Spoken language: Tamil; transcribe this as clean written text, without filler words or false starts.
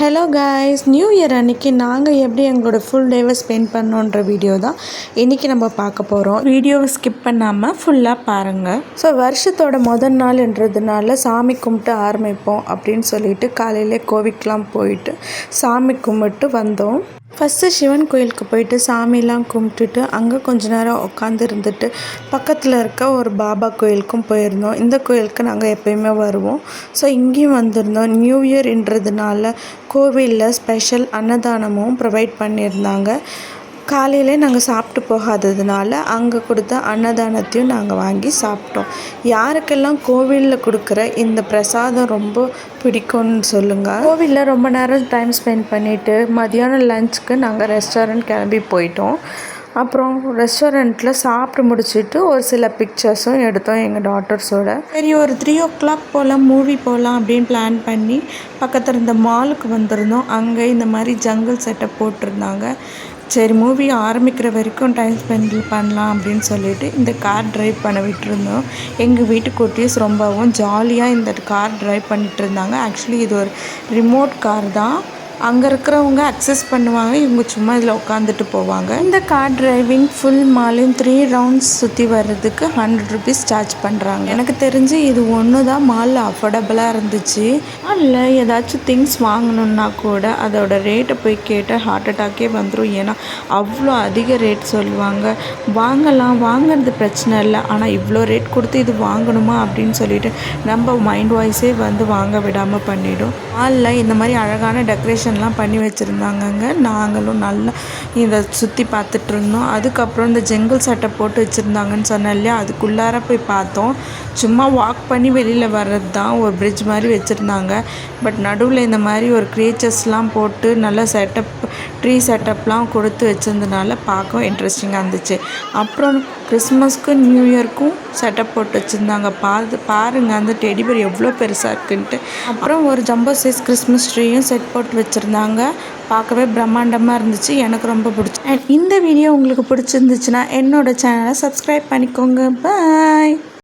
ஹலோ காய்ஸ், நியூ இயர் அன்றைக்கி நாங்கள் எப்படி எங்களோட ஃபுல் டேவை ஸ்பெண்ட் பண்ணோன்ற வீடியோ தான் இன்றைக்கி நம்ம பார்க்க போகிறோம். வீடியோவை ஸ்கிப் பண்ணாமல் ஃபுல்லாக பாருங்கள். ஸோ வருஷத்தோட முதல் நாள்ன்றதுனால சாமி கும்பிட்டு ஆரம்பிப்போம் அப்படின்னு சொல்லிட்டு காலையிலே கோவிலுக்கெலாம் போயிட்டு சாமி கும்பிட்டு வந்தோம். ஃபஸ்ட்டு சிவன் கோயிலுக்கு போயிட்டு சாமிலாம் கும்பிட்டுட்டு அங்கே கொஞ்ச நேரம் உட்காந்து இருந்துட்டு பக்கத்தில் இருக்க ஒரு பாபா கோயிலுக்கும் போயிருந்தோம். இந்த கோயிலுக்கு நாங்கள் எப்போயுமே வருவோம். ஸோ இங்கேயும் வந்திருந்தோம். நியூ இயர்ன்றதுனால கோவிலில் ஸ்பெஷல் அன்னதானமும் ப்ரொவைட் பண்ணியிருந்தாங்க. காலையிலே நாங்கள் சாப்பிட்டு போகாததுனால அங்கே கொடுத்த அன்னதானத்தையும் நாங்கள் வாங்கி சாப்பிட்டோம். யாருக்கெல்லாம் கோவிலில் கொடுக்குற இந்த பிரசாதம் ரொம்ப பிடிக்கும்னு சொல்லுங்கள். கோவிலில் ரொம்ப நேரம் டைம் ஸ்பெண்ட் பண்ணிவிட்டு மதியானம் லஞ்சுக்கு நாங்கள் ரெஸ்டாரண்ட் கிளம்பி போயிட்டோம். அப்புறம் ரெஸ்டாரண்ட்டில் சாப்பிட்டு முடிச்சுட்டு ஒரு சில பிக்சர்ஸும் எடுத்தோம் எங்கள் டாட்டர்ஸோட. சரி, ஒரு 3 o'clock போல் மூவி போகலாம் அப்படின்னு பிளான் பண்ணி பக்கத்தில் இருந்த மாலுக்கு வந்திருந்தோம். அங்கே இந்த மாதிரி ஜங்கிள் செட்டப் போட்டிருந்தாங்க. சரி, மூவி ஆரம்பிக்கிற வரைக்கும் டைம் ஸ்பெண்ட் பண்ணலாம் அப்படின்னு சொல்லிட்டு இந்த கார் ட்ரைவ் பண்ண விட்டுருந்தோம். எங்கள் வீட்டு குட்டீஸ் ரொம்பவும் ஜாலியாக இந்த கார் ட்ரைவ் பண்ணிகிட்டு இருந்தாங்க. ஆக்சுவலி இது ஒரு ரிமோட் கார் தான். அங்கே இருக்கிறவங்க அக்சஸ் பண்ணுவாங்க, இவங்க சும்மா இதில் உட்காந்துட்டு போவாங்க. இந்த கார் டிரைவிங் ஃபுல் மாலையும் 3 rounds சுற்றி வர்றதுக்கு 100 rupees சார்ஜ் பண்ணுறாங்க. எனக்கு தெரிஞ்சு இது ஒன்று தான் மாலில் அஃபோர்டபுளாக இருந்துச்சு. மாலில் ஏதாச்சும் திங்ஸ் வாங்கணுன்னா கூட அதோட ரேட்டை போய் கேட்டால் ஹார்ட் அட்டாக்கே வந்துடும். ஏன்னா அவ்வளோ அதிக ரேட் சொல்லுவாங்க. வாங்குறது பிரச்சனை இல்லை, ஆனால் இவ்வளோ ரேட் கொடுத்து இது வாங்கணுமா அப்படின்னு சொல்லிட்டு நம்ம மைண்ட் வாய்ஸே வாங்க விடாமல் பண்ணிவிடும். மாலில் இந்த மாதிரி அழகான டெக்கரேஷன்லாம் பண்ணி வச்சுருந்தாங்கங்க. நாங்களும் நல்லா இதை சுற்றி பார்த்துட்டு இருந்தோம். அதுக்கப்புறம் இந்த ஜங்கிள் சட்டை போட்டு வச்சுருந்தாங்கன்னு சொன்னேன் இல்லையா, அதுக்குள்ளார போய் பார்த்தோம். சும்மா வாக் பண்ணி வெளியில் வர்றது தான். ஒரு பிரிட்ஜ் மாதிரி வச்சுருந்தாங்க. பட் நடுவில் இந்த மாதிரி ஒரு க்ரியேச்சர்ஸ்லாம் போட்டு நல்ல ட்ரீ செட்டப்லாம் கொடுத்து வச்சுருந்தனால பார்க்கவும் இன்ட்ரெஸ்டிங்காக இருந்துச்சு. அப்புறம் கிறிஸ்மஸ்க்கும் நியூ இயர்க்கும் செட்டப் போட்டு வச்சுருந்தாங்க. பாருங்கள் அந்த டெடிபேர் எவ்வளோ பெருசாக இருக்குன்ட்டு. அப்புறம் ஒரு ஜம்போ சைஸ் கிறிஸ்மஸ் ட்ரீயும் செட் போட்டு வச்சுருந்தாங்க. பார்க்கவே பிரம்மாண்டமாக இருந்துச்சு. எனக்கு ரொம்ப பிடிச்சி. இந்த வீடியோ உங்களுக்கு பிடிச்சிருந்துச்சுன்னா என்னோடய சேனலை சப்ஸ்கிரைப் பண்ணிக்கோங்க. பாய்.